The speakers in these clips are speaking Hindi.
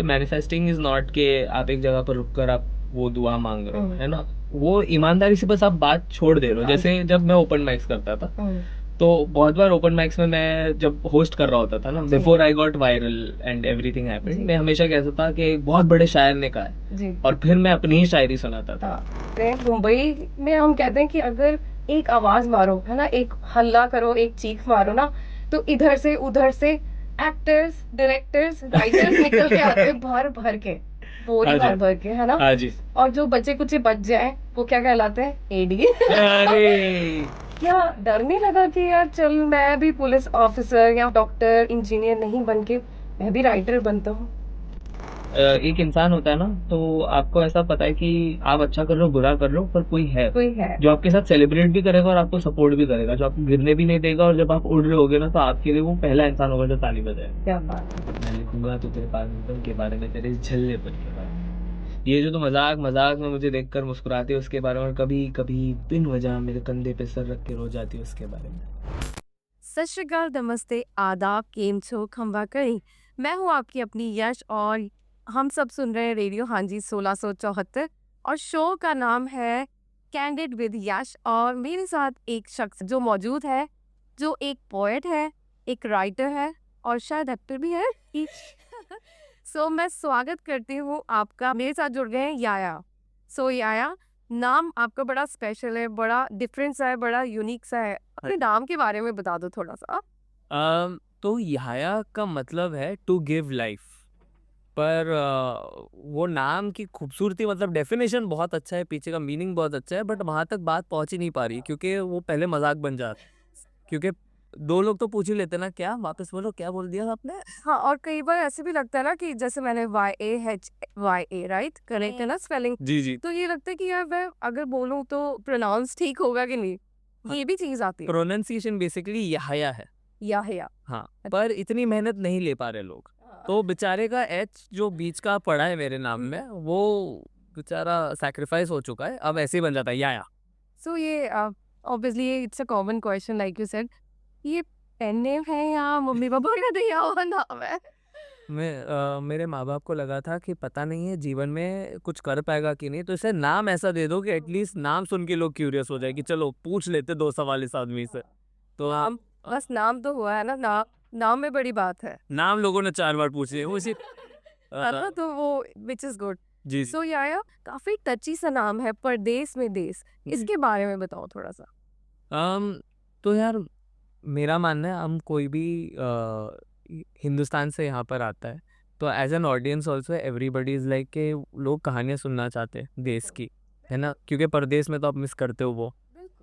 मैनिफेस्टिंग इज नॉट के आप एक जगह पर रुक कर आप वो दुआ मांग रहे हो, है ना। वो ईमानदारी से बस आप बात छोड़ दे रहे हो। जैसे जब मैं ओपन माइक्स करता था, तो बहुत बार ओपन माइक्स में मैं जब होस्ट कर रहा होता था ना, before I got viral and everything happened, मैं हमेशा कहता था कि एक बहुत बड़े शायर ने कहा है, और फिर मैं अपनी ही शायरी सुनाता था। मुंबई में हम कहते हैं कि अगर एक आवाज मारो, है ना, एक हल्ला करो, एक चीख मारो ना, तो इधर से उधर से एक्टर्स, डायरेक्टर्स, राइटर्स निकल के आते हैं भर भर के, बोरी हाँ जी, भर भर के, है ना। हाँ जी। और जो बचे कुछ बच जाए वो क्या कहलाते हैं? एडी। अरे क्या डर नहीं लगा कि यार चल मैं भी पुलिस ऑफिसर या डॉक्टर इंजीनियर नहीं बन के मैं भी राइटर बनता हूँ? एक इंसान होता है ना, तो आपको ऐसा पता है कि आप अच्छा कर रहे हो, बुरा कर रहे हो, पर कोई है जो आपके साथ सेलिब्रेट भी करेगा और आपको सपोर्ट भी करेगा, जो आपको गिरने भी नहीं देगा, और जब आप उड़ रहे होगे ना, तो आपके लिए वो पहला इंसान होगा जो ताली बजाएगा। क्या बात है। मैं लिखूंगा तो तेरे पागलपन के बारे में, तेरे झल्लेपन के बारे में। ये जो तो मजाक मजाक में मुझे देखकर मुस्कुराती है उसके बारे में, और कभी कभी बिन वजह मेरे कंधे पे सर रख के रो जाती है उसके बारे में। सत श्री अकाल, नमस्ते, आदाब, केम छो, खम्बा करी। मैं हूँ आपकी अपनी यश और हम सब सुन रहे हैं रेडियो हाँ जी 1674 और शो का नाम है कैंडिड विद यश। और मेरे साथ एक शख्स जो मौजूद है, जो एक पोएट है, एक राइटर है और शायद एक्टर भी है। सो मैं स्वागत करती हूँ आपका। मेरे साथ जुड़ गए हैं याया। सो याया, नाम आपका बड़ा स्पेशल है, बड़ा डिफरेंट सा है, बड़ा यूनिक सा है। अपने नाम के बारे में बता दो थोड़ा सा। तो याया का मतलब है टू गिव लाइफ। पर वो नाम की खूबसूरती, मतलब डेफिनेशन बहुत अच्छा है, पीछे का मीनिंग बहुत अच्छा है, बट वहां तक बात पहुंच ही नहीं पा रही क्योंकि वो पहले मजाक बन जाता। क्योंकि दो लोग तो पूछ ही लेते ना, क्या वापस बोलो, क्या बोल दिया आपने। हाँ, और कई बार ऐसे भी लगता है ना कि जैसे मैंने YAHYA, राइट, करेक्ट है ना स्पेलिंग? जी जी। तो ये लगता है कि यार मैं अगर बोलूँ तो प्रोनाउंस ठीक होगा कि नहीं, ये भी चीज आती है। प्रोनाउंसिएशन बेसिकली याया है। या हाँ, पर इतनी मेहनत नहीं ले पा रहे लोग। तो बेचारे का एच जो बीच का पड़ा है मेरे नाम में, वो बेचारा सैक्रिफाइस हो चुका है, अब ऐसे ही बन जाता है याया। सो ये obviously it's a common question, like you said, ये पेन नेम है या मम्मी पापा का दिया हुआ नाम है? मेरे माँ बाप को लगा था कि पता नहीं है जीवन में कुछ कर पाएगा कि नहीं, तो इसे नाम ऐसा दे दो कि एटलीस्ट नाम सुन के लोग क्यूरियस हो जाए कि चलो पूछ लेते दो सवाल इस आदमी से। तो नाम, बस नाम तो हुआ है ना, नाम, नाम में बड़ी बात है। नाम लोगों ने 4 बार पूछे वो इसी है ना, तो वो विच इज गुड। जी सो याया, काफी टची सा नाम है, परदेश में देश, इसके बारे में बताओ थोड़ा सा। अम तो यार, मेरा मानना है हम कोई भी हिंदुस्तान से यहाँ पर आता है तो as an audience also everybody is like के लोग कहानियाँ सुनना चाहते हैं देश की, है ना। क्योंकि परदेश में तो आप मिस करते हो वो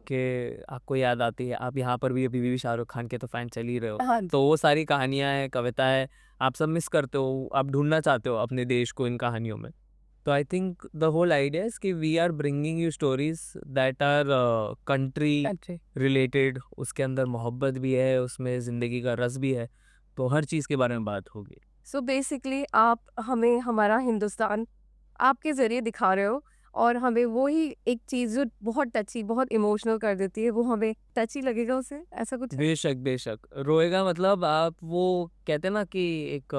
कि आपको याद आती है, आप यहाँ पर भी अभी भी शाहरुख खान के तो फैन चल ही रहे हो, हाँ जी। तो वो सारी कहानियाँ हैं, कविता है, आप सब मिस करते हो, आप ढूंढना चाहते हो अपने देश को इन कहानियों में। तो I think the whole idea is कि we are bringing you stories that are country अच्छे। रिलेटेड, उसके अंदर मोहब्बत भी है, उसमें ज़िंदगी का रस भी है, तो हर चीज़ के बारे में बात होगी। सो बेसिकली आप हमें हमारा हिंदुस्तान आपके जरिए दिखा रहे हो, और हमें वो ही एक चीज जो बहुत टची, बहुत इमोशनल कर देती है, वो हमें टची लगेगा उसे, ऐसा कुछ है? बेशक बेशक रोएगा, मतलब आप वो कहते हैं ना कि एक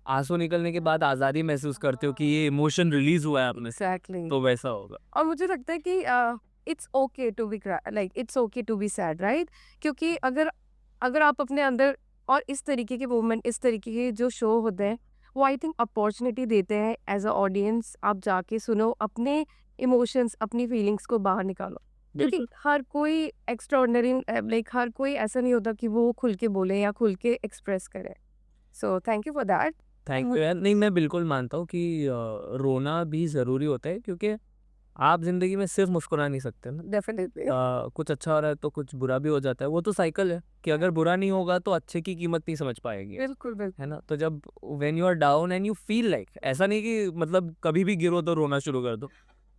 आंसू निकलने के बाद आज़ादी महसूस करते हो कि ये इमोशन रिलीज हुआ है आप में से, एग्जैक्टली। तो वैसा होगा। और मुझे लगता है कि it's okay to be, like it's okay to be sad, right? क्योंकि अगर अगर आप अपने अंदर, और इस तरीके के मूवमेंट, इस तरीके के जो शो होते हैं, वो आई थिंक अपॉर्चुनिटी देते हैं एज अ ऑडियंस, आप जाके सुनो, अपने इमोशंस, अपनी फीलिंग्स को बाहर निकालो। क्योंकि हर कोई एक्स्ट्रॉर्डनरी, लाइक हर कोई ऐसा नहीं होता कि वो खुल के बोले या खुल के एक्सप्रेस करे। So thank you for that. Thank you यार, नहीं मैं बिल्कुल मानता हूँ कि रोना भी ज़रूरी होता है, क्योंकि आप ज़िंदगी में सिर्फ मुस्कुरा नहीं सकते ना। डेफिनेटली। कुछ अच्छा हो रहा है तो कुछ बुरा भी हो जाता है, वो तो साइकिल है कि अगर बुरा नहीं होगा तो अच्छे की कीमत नहीं समझ पाएगी, बिल्कुल है बिल्कुल। ना। तो जब when you are down and you feel like, ऐसा नहीं कि मतलब कभी भी गिरो तो रोना शुरू कर दो,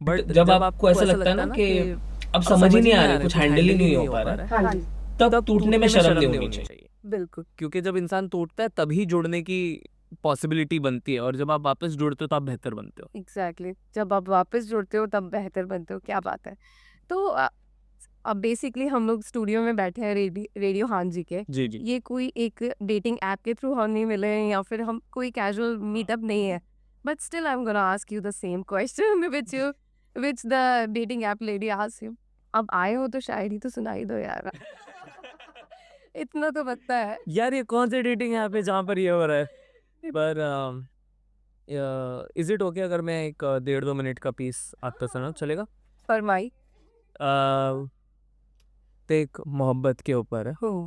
बट जब जब आपको आपको ऐसा ऐसा लगता है लगता ना है ना कि कि अब अब समझ ही समझ नहीं ही आ नहीं रही, आ रहा है, कुछ कुछ हैंडल ही हैंडल ही नहीं नहीं हो हो पा पा रहा रहा है, है, हाँ जी। तब टूटने में शर्म नहीं होनी चाहिए। बिल्कुल। क्योंकि जब इंसान टूटता है तभी जुड़ने की पॉसिबिलिटी बनती है, और जब आप वापस जुड़ते हो तो आप बेहतर बनते हो। एग्जैक्टली, जब आप वापस जुड़ते हो तब बेहतर बनते हो, क्या बात है। तो अब बेसिकली हम लोग स्टूडियो में बैठे हैं रेडियो हाँ जी के। जी जी ये कोई एक डेटिंग ऐप के थ्रू हम नहीं मिले हैं या फिर हम कोई कैजुअल मीटअप नहीं है, but still I am gonna ask you the same question which the dating app lady ask you. अब आए हो तो शायरी तो सुनाई दो यार। इतना तो बनता है। यार, ये कौन सी डेटिंग ऐप है जहाँ पर ये हो रहा है? पर इज इट ओके अगर मैं एक 1.5-2 मिनट का पीस आपको सुना, चलेगा? फरमाई। अ, तो एक मोहब्बत के ऊपर है। हो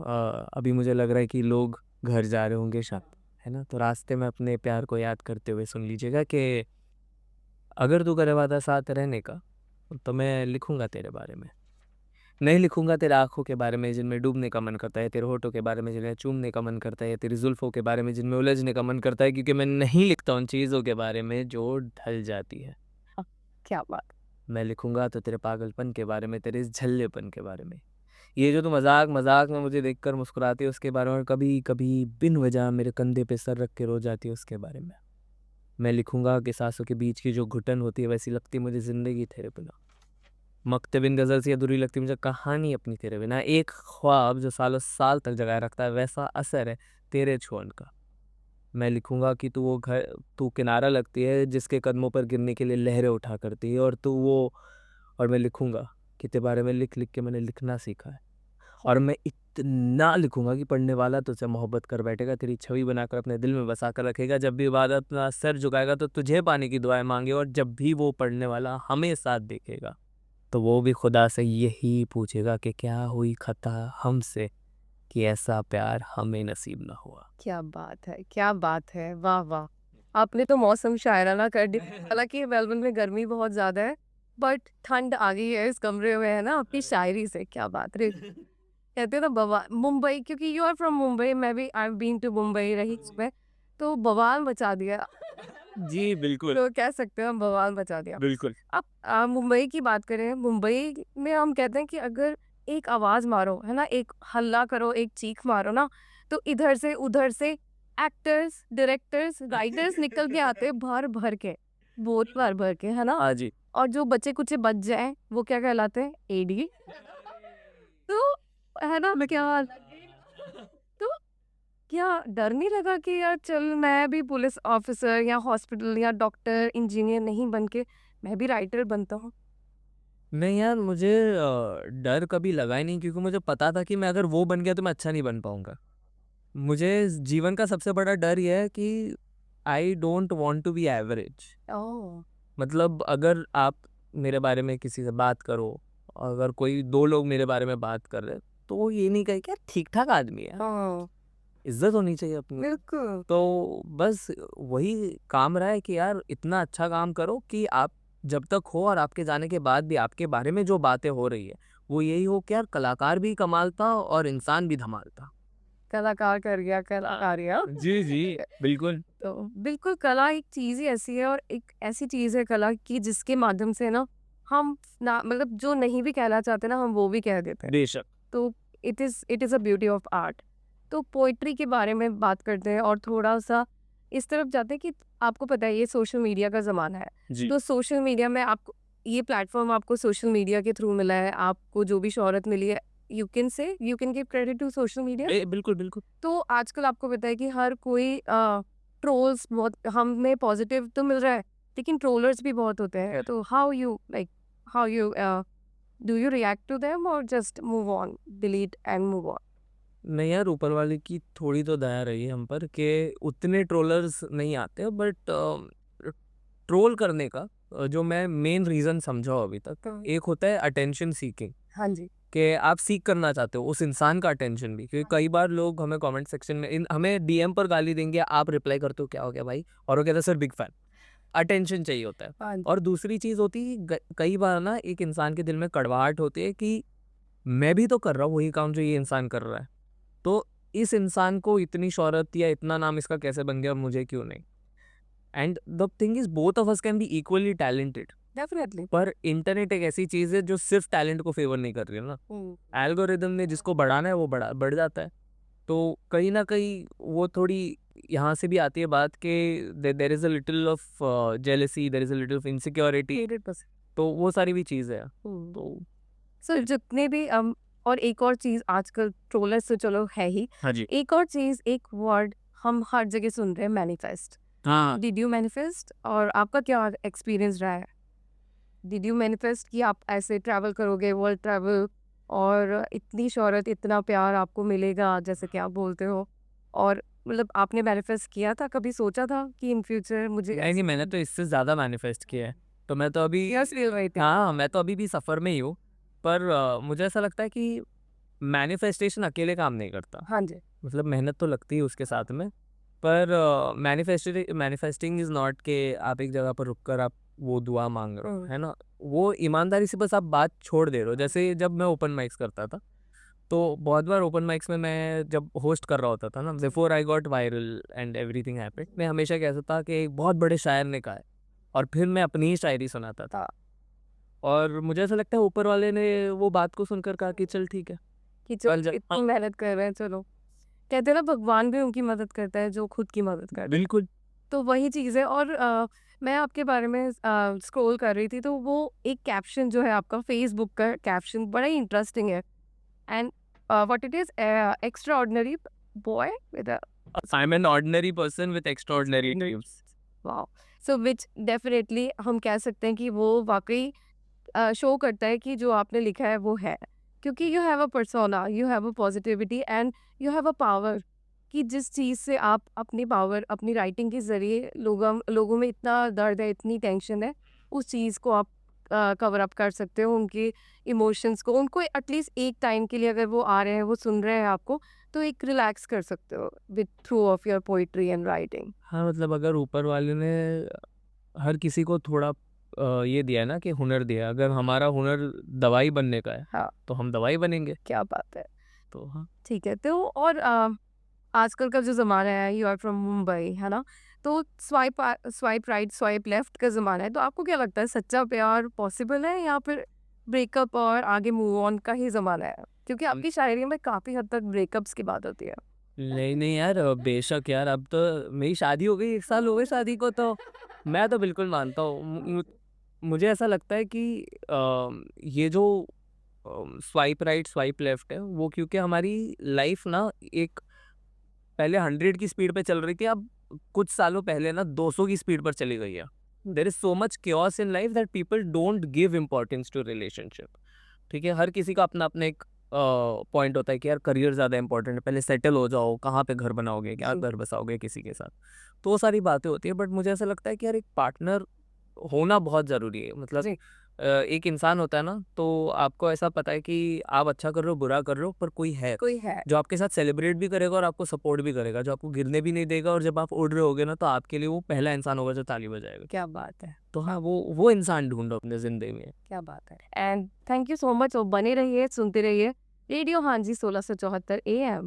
अभी मुझे लग रहा है कि लोग घर जा रहे होंगे शायद, है ना? तो रास्ते में अपने प्यार को याद करते हुए सुन लीजिएगा कि अगर तू करे वादा साथ रहने का, तो मैं लिखूंगा तेरे बारे में। नहीं लिखूंगा तेरे आंखों के बारे में जिनमें डूबने का मन करता है, तेरे होठों के बारे में जिन्हें चूमने का मन करता है, तेरी जुल्फों के बारे में जिनमें उलझने का मन करता है, क्योंकि मैं नहीं लिखता उन चीज़ों के बारे में जो ढल जाती है। क्या बात। मैं लिखूंगा तो तेरे पागलपन के बारे में, तेरे इस झल्लेपन के बारे में, ये जो तू मजाक मजाक में मुझे देखकर मुस्कुराती है उसके बारे में, और कभी कभी बिन वजह मेरे कंधे पे सर रख के रो जाती है उसके बारे में। मैं लिखूंगा कि सांसों के बीच की जो घुटन होती है वैसी लगती मुझे जिंदगी तेरे बिना। मकते बिन गज़ल से अधूरी लगती मुझे कहानी अपनी तेरे बिना। एक ख्वाब जो सालों साल तक जगाए रखता है वैसा असर है तेरे छोड़ का। मैं लिखूंगा कि तू किनारा लगती है जिसके कदमों पर गिरने के लिए लहरें उठा करती है, और मैं लिखूंगा कि तेरे बारे में लिख लिख के मैंने लिखना सीखा है। और मैं इतना लिखूंगा कि पढ़ने वाला तुझसे मोहब्बत कर बैठेगा, तेरी छवि बनाकर अपने दिल में बसा कर रखेगा। जब भी इबादत अपना सर झुकाएगा तो तुझे पाने की दुआएं मांगे, और जब भी वो पढ़ने वाला हमें साथ देखेगा तो वो भी खुदा से यही पूछेगा कि क्या हुई खता हमसे कि ऐसा प्यार हमें नसीब ना हुआ। क्या बात है, क्या बात है, वाह वाह। आपने तो मौसम शायराना कर दी। हालांकि मेलबर्न में गर्मी बहुत ज्यादा है, बट ठंड आ गई है इस कमरे में, है ना, आपकी शायरी से। क्या बात रे। कहते हैं ना बवाल मुंबई, क्योंकि यू आर फ्रॉम मुंबई, मैं भी आई बीन टू मुंबई, रही उसमें, तो बवाल मचा दिया। जी बिल्कुल तो कह सकते हो हम बवाल मचा दिया। बिल्कुल। अब मुंबई की बात करें, मुंबई में हम कहते हैं कि अगर एक आवाज मारो, है ना, एक हल्ला करो, एक चीख मारो ना, तो इधर से उधर से एक्टर्स, डायरेक्टर्स, राइटर्स निकल के आते हैं भर भर के, बहुत भर भर के, है ना। हाँ जी। और जो बच्चे कुछ बच जाए वो क्या कहलाते हैं? एडी। तो है ना, क्या तो क्या डर नहीं लगा कि यार चल मैं भी पुलिस ऑफिसर या हॉस्पिटल या डॉक्टर इंजीनियर नहीं बन के मैं भी राइटर बनता हूँ? नहीं यार, मुझे डर कभी लगा ही नहीं, क्योंकि मुझे पता था कि मैं अगर वो बन गया तो मैं अच्छा नहीं बन पाऊंगा। मुझे जीवन का सबसे बड़ा डर यह है कि I don't want to be average. Oh. मतलब अगर आप मेरे बारे में किसी से बात करो, अगर कोई दो लोग मेरे बारे में बात कर रहे हैं, तो वो ये नहीं कहे कि यार ठीक ठाक आदमी है, हाँ, इज्जत होनी चाहिए अपनी। बिल्कुल। तो बस वही काम रहा है कि यार इतना अच्छा काम करो कि आप जब तक हो और आपके जाने के बाद भी आपके बारे में जो बातें हो रही है वो यही हो कि यार कलाकार भी कमाल था और इंसान भी धमाल था। कलाकार कर गया, कलाकार गया। जी जी बिल्कुल। तो बिल्कुल, कला एक चीज ही ऐसी है, और एक ऐसी चीज है कला की जिसके माध्यम से ना हम ना, मतलब जो नहीं भी कहना चाहते ना हम वो भी कह देते हैं। बेशक। तो it is a beauty of art. तो पोइट्री के बारे में बात करते हैं और थोड़ा सा इस तरफ जाते हैं कि आपको पता है ये सोशल मीडिया का ज़माना है। जी तो सोशल मीडिया में आपको ये प्लेटफॉर्म आपको सोशल मीडिया के थ्रू मिला है, आपको जो भी शोहरत मिली है, you can give credit to social media. बिल्कुल बिल्कुल। तो आजकल आपको पता है कि हर कोई ट्रोल्स बहुत हमें पॉजिटिव तो मिल रहा है, लेकिन ट्रोलर्स भी बहुत होते हैं। तो how you do you react to them और just move on, delete and move on? नहीं यार, ऊपर वाले की थोड़ी तो दया रही है हम पर कि उतने ट्रोलर्स नहीं आते, बट ट्रोल करने का जो मैं मेन रीज़न समझा हूं अभी तक, एक होता है अटेंशन सीकिंग, हाँ जी। कि आप सीख करना चाहते हो उस इंसान का अटेंशन भी, क्योंकि कई बार लोग हमें कमेंट सेक्शन में हमें डीएम पर गाली देंगे, आप रिप्लाई करते हो क्या हो गया भाई, और वो कहता है सर बिग फैन। अटेंशन चाहिए होता है। हाँ जी। और दूसरी चीज़ होती है कई बार ना एक इंसान के दिल में कड़वाहट होती है कि मैं भी तो कर रहा हूँ वही काम जो ये इंसान कर रहा है, तो इस इंसान को इतनी शोहरत या इतना नाम इसका कैसे बन गया और मुझे क्यों नहीं। And the thing is both of us can be equally talented, definitely. पर इंटरनेट एक ऐसी चीज़ है जो सिर्फ टैलेंट को फेवर नहीं कर रही है ना। एल्गोरिदम ने जिसको बढ़ाना है वो बढ़ जाता है। तो कहीं ना कहीं वो थोड़ी यहाँ से भी आती है बात कि there is a little of jealousy, there is a little of insecurity. 100%। तो वो सारी भी चीज़ है। तो सो जितने भी और एक और चीज़ आजकल ट्रोलर्स तो चलो है ही, हाँ जी। एक और चीज़, एक वर्ड हम हर जगह सुन रहे हैं, मैनिफेस्ट। हाँ। डिड यू मैनिफेस्ट और आपका क्या एक्सपीरियंस रहा है? डिड यू मैनिफेस्ट कि आप ऐसे ट्रैवल करोगे, वर्ल्ड ट्रैवल, और इतनी शोहरत, इतना प्यार आपको मिलेगा जैसे कि आप बोलते हो, और मतलब आपने मैनिफेस्ट किया था, कभी सोचा था कि इन फ्यूचर मुझे नहीं, मैंने तो इससे ज़्यादा मैनिफेस्ट किया है। तो मैं तो अभी यस फील रही थी। हाँ, मैं तो अभी भी सफ़र में ही हूँ। पर मुझे ऐसा लगता है कि मैनिफेस्टेशन अकेले काम नहीं करता। हाँ जी। मतलब मेहनत तो लगती है उसके साथ में। पर मैनिफेस्टिंग इज़ नॉट कि आप एक जगह पर रुक कर आप वो दुआ माँग रहे हो, है ना? वो ईमानदारी से बस आप बात छोड़ दे रहे हो। जैसे जब मैं ओपन माइक्स करता था, तो बहुत बार ओपन माइक्स में मैं जब होस्ट कर रहा होता था ना, before I got viral and everything happened, मैं हमेशा कहता था कि एक बहुत बड़े शायर ने कहा है, और फिर मैं अपनी ही शायरी सुनाता था। और मुझे ऐसा लगता है ऊपर वाले ने वो बात को सुनकर कहा कि चल ठीक है, कि जो कल जा इतनी मेहनत कर रहे हैं, चलो, कहते हैं ना भगवान भी उनकी मदद करता है जो खुद की मदद करता है। बिल्कुल। तो वही चीज़ है। और मैं आपके बारे में स्क्रॉल कर रही थी, तो वो एक कैप्शन जो है आपका फेसबुक का कैप्शन बड़ा ही इंटरेस्टिंग है, and what it is, extraordinary boy with a I am an ordinary person with extraordinary dreams. Wow. So which definitely हम कह सकते हैं कि वो वाकई शो करता है कि जो आपने लिखा है वो है, क्योंकि you have a persona, you have a positivity, and you have a power, कि जिस चीज़ से आप अपनी पावर, अपनी राइटिंग के ज़रिए लोगों में इतना दर्द है, इतनी टेंशन है, उस चीज़ को आप कवर अप कर सकते हो, उनके इमोशंस को, उनको एटलीस्ट एक टाइम के लिए अगर वो आ रहे हैं, वो सुन रहे हैं आपको, तो एक रिलैक्स कर सकते हो with through of your poetry and writing. हाँ, मतलब अगर ऊपर वाले ने हर किसी को थोड़ा ये दिया है ना कि हुनर दिया है, अगर हमारा हुनर दवाई बनने का है, हाँ, तो हम दवाई बनेंगे। क्या बात है। तो हाँ। ठीक है, तो और आजकल का जो ज़माना है, यू आर फ्रॉम मुंबई, है ना? तो स्वाइप राइट, स्वाइप लेफ्ट का ज़माना है, तो आपको क्या लगता है, सच्चा प्यार पॉसिबल है या फिर ब्रेकअप और आगे मूव ऑन का ही ज़माना है? क्योंकि आपकी शायरी में काफ़ी हद तक ब्रेकअप्स की बात होती है। नहीं, नहीं यार, बेशक यार, अब तो मेरी शादी हो गई, 1 साल हो गए शादी को, तो मैं तो बिल्कुल मानता हूँ। मुझे ऐसा लगता है कि ये जो स्वाइप राइट, स्वाइप लेफ्ट है, वो क्योंकि हमारी लाइफ ना एक पहले 100 की स्पीड पे चल रही थी, अब कुछ सालों पहले ना 200 की स्पीड पर चली गई है। There is so much chaos in life that people don't give importance to relationship. ठीक है, हर किसी का अपना-अपना एक पॉइंट होता है कि यार करियर ज़्यादा इंपॉर्टेंट है, पहले सेटल हो जाओ, कहाँ पे घर बनाओगे, क्या जी। घर बसाओगे किसी के साथ। तो वो सारी बातें होती है, बट मुझे ऐसा लगता है कि यार एक पार्टनर होना बहुत ज़रूरी है। मतलब जी। एक इंसान होता है ना, तो आपको ऐसा पता है कि आप अच्छा कर रहे हो, बुरा कर रहे हो, पर कोई है कोई है। जो आपके साथ सेलिब्रेट भी करेगा और आपको सपोर्ट भी करेगा, जो आपको गिरने भी नहीं देगा, और जब आप उड़ रहे होगे ना, तो आपके लिए वो पहला इंसान होगा जो ताली बजाएगा। क्या बात है। तो हाँ, वो इंसान ढूँढो अपने ज़िंदगी में। क्या बात है। And thank you so much, और बने रहिए, सुनते रहिए रेडियो हाँ जी 1674 AM।